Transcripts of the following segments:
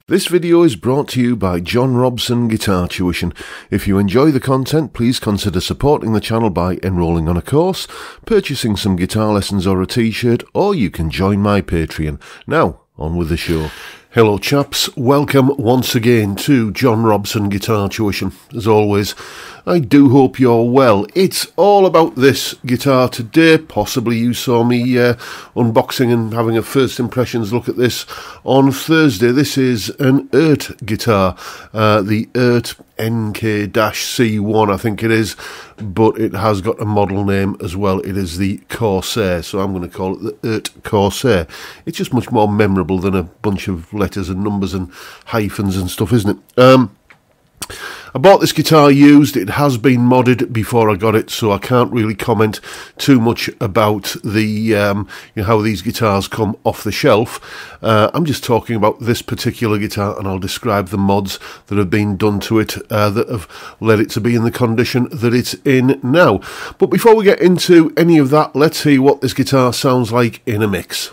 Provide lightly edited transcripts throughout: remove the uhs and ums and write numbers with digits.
This video is brought to you by John Robson Guitar Tuition. If you enjoy the content, please consider supporting the channel by enrolling on a course, purchasing some guitar lessons or a t-shirt, or you can join my Patreon. Now, on with the show. Hello chaps, welcome once again to John Robson Guitar Tuition. As always, I do hope you're well. It's all about this guitar today. Possibly you saw me unboxing and having a first impressions look at this on Thursday. This is an Eart guitar, the Eart NK-C1 I think it is, but it has got a model name as well. It is the Corsair, so I'm going to call it the Eart Corsair. It's just much more memorable than a bunch of letters and numbers and hyphens and stuff, isn't it? I bought this guitar used. It has been modded before I got it, so I can't really comment too much about the how these guitars come off the shelf. I'm just talking about this particular guitar, and I'll describe the mods that have been done to it that have led it to be in the condition that it's in now. But before we get into any of that, let's see what this guitar sounds like in a mix.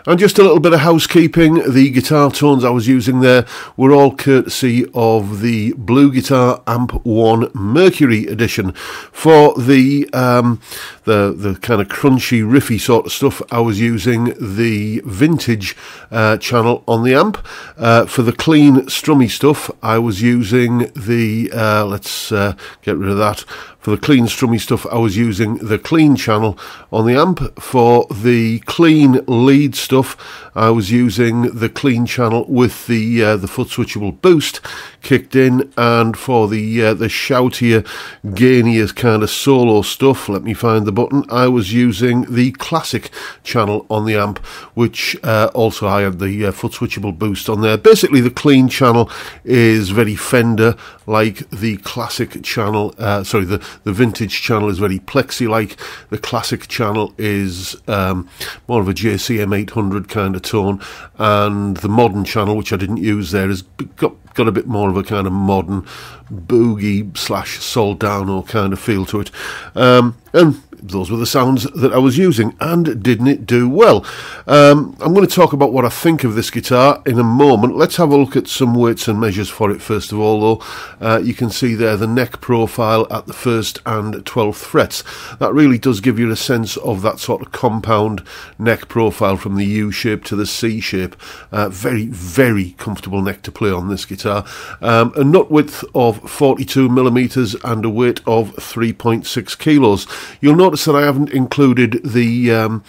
And just a little bit of housekeeping. The guitar tones I was using there were all courtesy of the Blue Guitar Amp 1 Mercury edition. For the kind of crunchy, riffy sort of stuff, I was using the Vintage channel on the amp. For the clean, strummy stuff, I was using the, let's get rid of that. For the clean, strummy stuff, I was using the Clean channel on the amp. For the clean lead stuff, I was using the Clean channel with the foot switchable boost kicked in. And for the shoutier, gainier kind of solo stuff, let me find the button, I was using the Classic channel on the amp, which also I have the foot switchable boost on there. Basically, the Clean channel is very Fender like. The Classic channel, the Vintage channel is very Plexi-like. The Classic channel is more of a JCM 800 kind of tone, and the Modern channel, which I didn't use there, has got a bit more of a kind of modern boogie / Soldano kind of feel to it. And those were the sounds that I was using, and didn't it do well? I'm going to talk about what I think of this guitar in a moment. Let's have a look at some weights and measures for it first of all, though. You can see there the neck profile at the 1st and 12th frets. That really does give you a sense of that sort of compound neck profile from the U shape to the C shape. Very, very comfortable neck to play on this guitar. A nut width of 42mm and a weight of 3.6 kilos. You'll notice that I haven't included the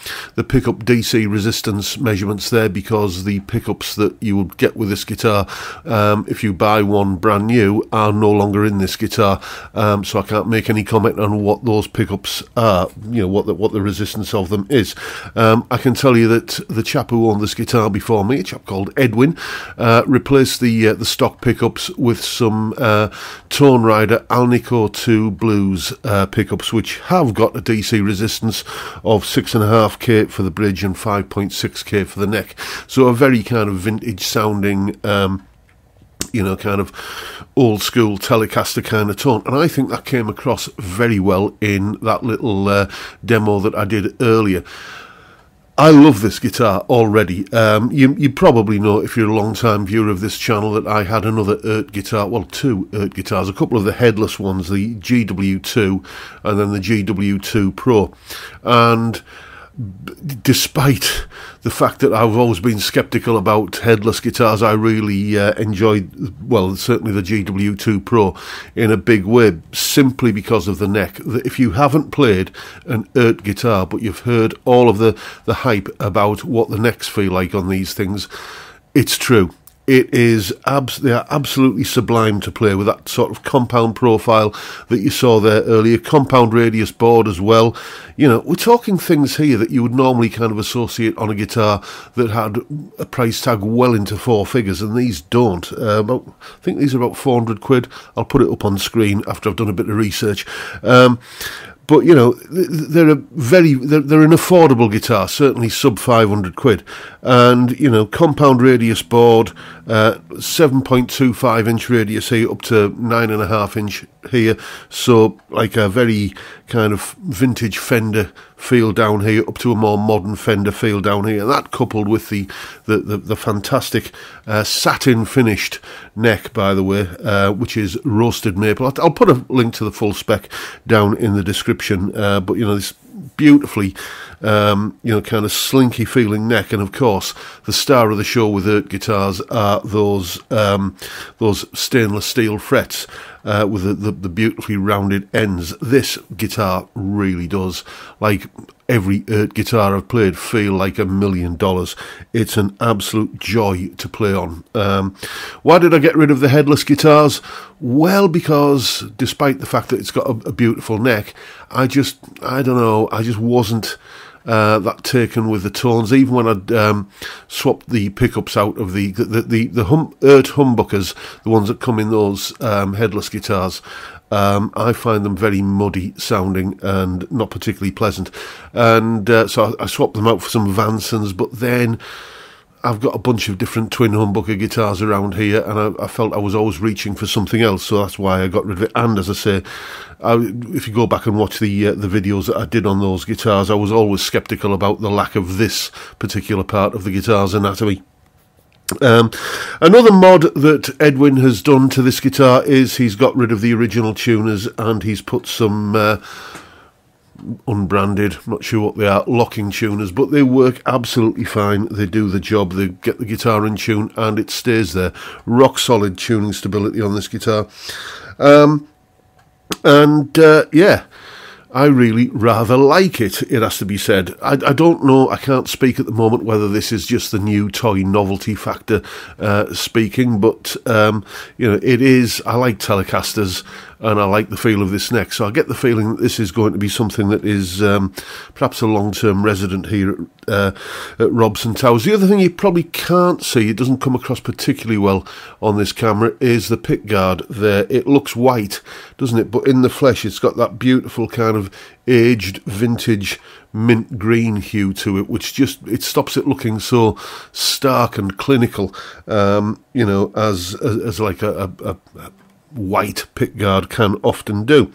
pickup DC resistance measurements there, because the pickups that you would get with this guitar, if you buy one brand new, are no longer in this guitar, so I can't make any comment on what those pickups are, you know, what the resistance of them is. I can tell you that the chap who owned this guitar before me, a chap called Edwin, replaced the stock pickups with some Tone Rider Alnico 2 Blues pickups, which have got a DC resistance of 6.5k for the bridge and 5.6k for the neck. So a very kind of vintage sounding, you know, kind of old school Telecaster kind of tone, and I think that came across very well in that little demo that I did earlier. I love this guitar already. You probably know, if you're a long-time viewer of this channel, that I had another Eart guitar, well, two Eart guitars, a couple of the headless ones, the GW2 and then the GW2 Pro. And despite the fact that I've always been sceptical about headless guitars, I really enjoyed, well, certainly the GW2 Pro in a big way, simply because of the neck. If you haven't played an Eart guitar, but you've heard all of the hype about what the necks feel like on these things, it's true. It is they are absolutely sublime to play with, that sort of compound profile that you saw there earlier, compound radius board as well. You know, we're talking things here that you would normally kind of associate on a guitar that had a price tag well into 4 figures, and these don't. I think these are about 400 quid. I'll put it up on screen after I've done a bit of research. But, you know, they're an affordable guitar, certainly sub 500 quid. And, you know, compound radius board, 7.25 inch radius here up to 9.5 inch here. So, like a very kind of vintage Fender feel down here up to a more modern Fender feel down here. And that coupled with the fantastic satin finished neck, by the way, which is roasted maple. I'll put a link to the full spec down in the description. But, you know, this beautifully, you know, kind of slinky feeling neck, and of course the star of the show with Eart guitars are those stainless steel frets with the beautifully rounded ends. This guitar really does, like every Eart guitar I've played, feel like $1 million. It's an absolute joy to play on. Why did I get rid of the headless guitars? Well, because despite the fact that it's got a beautiful neck, I don't know, I just wasn't that taken with the tones. Even when I'd swapped the pickups out of the Eart humbuckers, the ones that come in those headless guitars, I find them very muddy sounding and not particularly pleasant. And so I swapped them out for some Vansons, but then I've got a bunch of different twin humbucker guitars around here, and I felt I was always reaching for something else, so that's why I got rid of it. And as I say, if you go back and watch the videos that I did on those guitars, I was always sceptical about the lack of this particular part of the guitar's anatomy. Another mod that Edwin has done to this guitar is he's got rid of the original tuners and he's put some unbranded, not sure what they are, locking tuners, but they work absolutely fine. They do the job. They get the guitar in tune and it stays there. Rock solid tuning stability on this guitar. Yeah, I really rather like it, it has to be said. I don't know, I can't speak at the moment whether this is just the new toy novelty factor speaking, but, you know, it is, I like Telecasters, and I like the feel of this neck, so I get the feeling that this is going to be something that is perhaps a long-term resident here at Robson Towers. The other thing you probably can't see, it doesn't come across particularly well on this camera, is the pickguard there. It looks white, doesn't it? But in the flesh, it's got that beautiful kind of aged vintage mint green hue to it, which just, it stops it looking so stark and clinical, you know, as like a white pickguard can often do.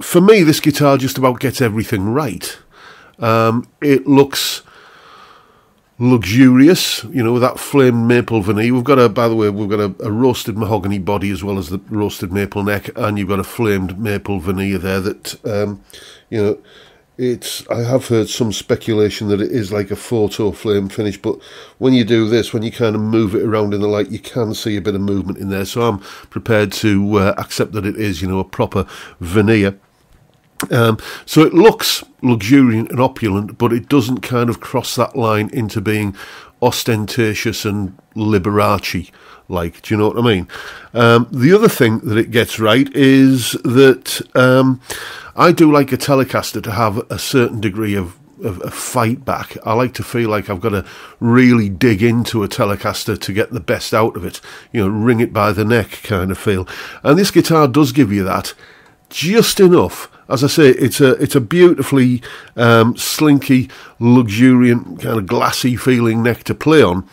for me, this guitar just about gets everything right. It looks luxurious, you know, with that flamed maple veneer. We've got a, by the way, we've got a roasted mahogany body as well as the roasted maple neck, and you've got a flamed maple veneer there that, you know, I have heard some speculation that it is like a photo flame finish, but when you do this, when you kind of move it around in the light, you can see a bit of movement in there. So I'm prepared to accept that it is, you know, a proper veneer. So it looks luxuriant and opulent, but it doesn't kind of cross that line into being ostentatious and Liberace-like. Do you know what I mean? The other thing that it gets right is that I do like a Telecaster to have a certain degree of fight back. I like to feel like I've got to really dig into a Telecaster to get the best out of it. You know, wring it by the neck kind of feel. And this guitar does give you that just enough. As I say, it's a beautifully slinky, luxuriant, kind of glassy feeling neck to play on,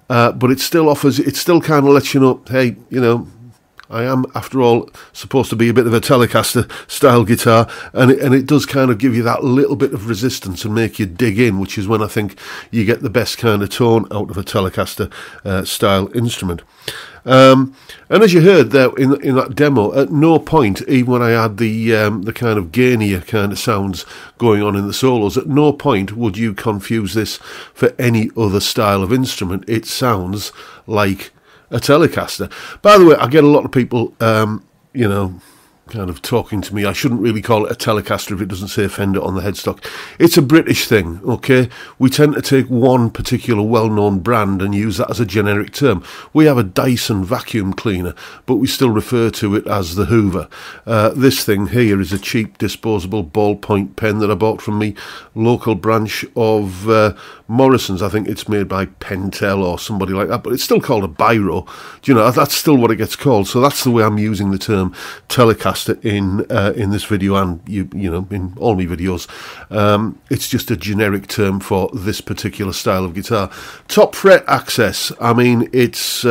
but it still kind of lets you know, hey, you know, I am, after all, supposed to be a bit of a Telecaster style guitar, and it does kind of give you that little bit of resistance and make you dig in, which is when I think you get the best kind of tone out of a Telecaster style instrument. And as you heard there in that demo, at no point, even when I had the kind of gainier kind of sounds going on in the solos, at no point would you confuse this for any other style of instrument. It sounds like a Telecaster. By the way, I get a lot of people, you know, kind of talking to me. I shouldn't really call it a Telecaster if it doesn't say Fender on the headstock. It's a British thing, okay? We tend to take one particular well-known brand and use that as a generic term. We have a Dyson vacuum cleaner, but we still refer to it as the Hoover. This thing here is a cheap disposable ballpoint pen that I bought from me local branch of Morrison's. I think it's made by Pentel or somebody like that, but it's still called a biro. Do you know, that's still what it gets called. So that's the way I'm using the term Telecaster in this video, and you know, in all my videos. It's just a generic term for this particular style of guitar. Top fret access, I mean, it's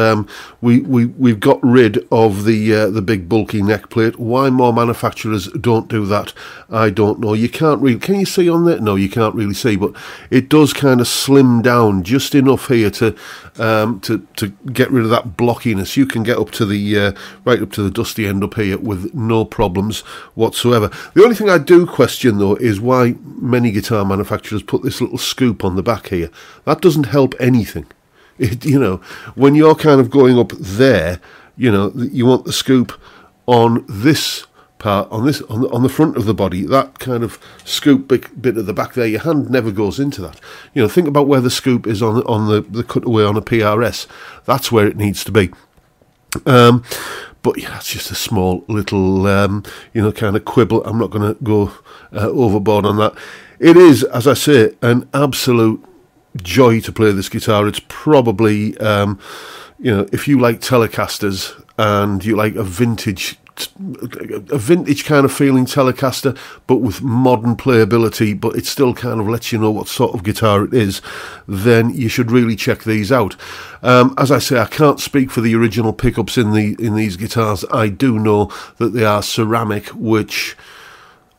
we've got rid of the big bulky neck plate. Why more manufacturers don't do that, I don't know. You can't really, can you see on there? No, you can't really see, but it does kind of slim down just enough here to get rid of that blockiness. You can get up to the right up to the dusty end up here with no problems whatsoever. The only thing I do question though is why many guitar manufacturers put this little scoop on the back here. That doesn't help anything. You know, when you're kind of going up there, you know, you want the scoop on this part, on the front of the body, that kind of scoop bit at the back there. Your hand never goes into that. You know, think about where the scoop is on the cutaway on a PRS. That's where it needs to be. But yeah, it's just a small little, you know, kind of quibble. I'm not going to go overboard on that. It is, as I say, an absolute joy to play this guitar. It's probably, you know, if you like Telecasters and you like a vintage kind of feeling Telecaster, but with modern playability, but it still kind of lets you know what sort of guitar it is, then you should really check these out. As I say, I can't speak for the original pickups in these guitars. I do know that they are ceramic, which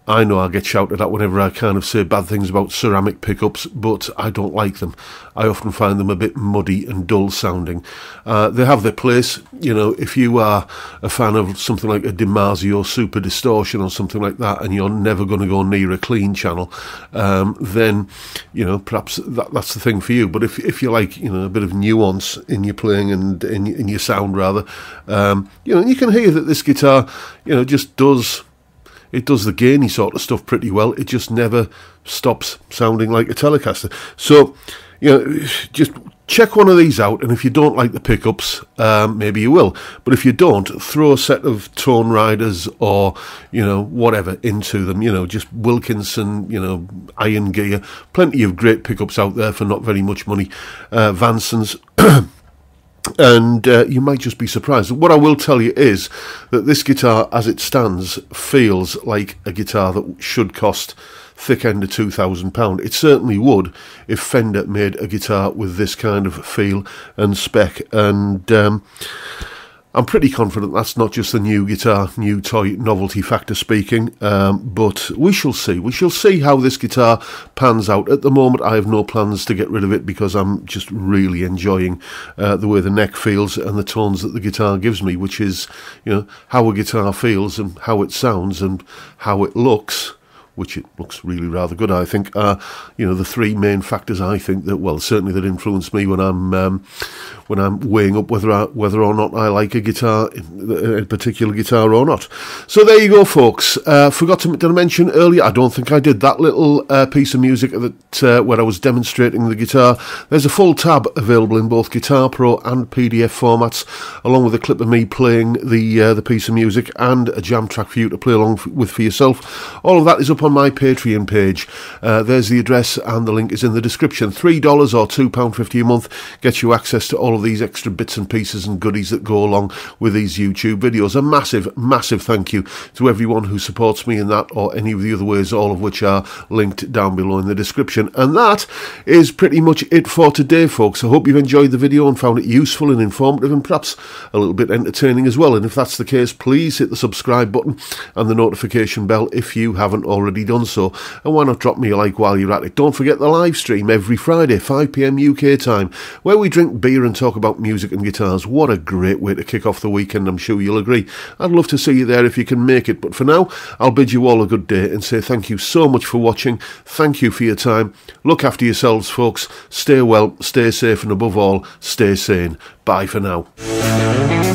I know I get shouted at whenever I kind of say bad things about ceramic pickups, but I don't like them. I often find them a bit muddy and dull sounding. They have their place. You know, if you are a fan of something like a DiMarzio Super Distortion or something like that, and you're never going to go near a clean channel, then, you know, perhaps that's the thing for you. But if you like, you know, a bit of nuance in your playing and in your sound rather, you know, you can hear that this guitar, you know, just does... It does the gainy sort of stuff pretty well. It just never stops sounding like a Telecaster. So, you know, just check one of these out, and if you don't like the pickups, maybe you will. But if you don't, throw a set of Tone Riders or, you know, whatever into them. You know, just Wilkinson, you know, Iron Gear. Plenty of great pickups out there for not very much money. Vansons. And you might just be surprised. What I will tell you is that this guitar, as it stands, feels like a guitar that should cost thick end of £2,000. It certainly would if Fender made a guitar with this kind of feel and spec. And I'm pretty confident that's not just the new guitar, new toy novelty factor speaking, but we shall see. We shall see how this guitar pans out. At the moment, I have no plans to get rid of it because I'm just really enjoying the way the neck feels and the tones that the guitar gives me, which is, you know, how a guitar feels and how it sounds and how it looks, which it looks really rather good, I think, are, you know, the three main factors I think that, well, certainly that influence me when I'm weighing up whether or not I like a guitar, a particular guitar or not. So there you go, folks. Forgot to mention earlier, I don't think I did that little piece of music that where I was demonstrating the guitar. There's a full tab available in both Guitar Pro and PDF formats, along with a clip of me playing the piece of music and a jam track for you to play along with for yourself. All of that is up on my Patreon page. There's the address and the link is in the description. $3 or £2.50 a month gets you access to all of these extra bits and pieces and goodies that go along with these YouTube videos. A massive thank you to everyone who supports me in that or any of the other ways, all of which are linked down below in the description. And that is pretty much it for today, folks. I hope you've enjoyed the video and found it useful and informative and perhaps a little bit entertaining as well. And if that's the case, please hit the subscribe button and the notification bell if you haven't already done so. And why not drop me a like while you're at it. Don't forget the live stream every Friday, 5 PM UK time, where we drink beer and talk about music and guitars. What a great way to kick off the weekend, I'm sure you'll agree. I'd love to see you there if you can make it, but for now, I'll bid you all a good day and say thank you so much for watching. Thank you for your time. Look after yourselves, folks. Stay well, stay safe, and above all, stay sane. Bye for now.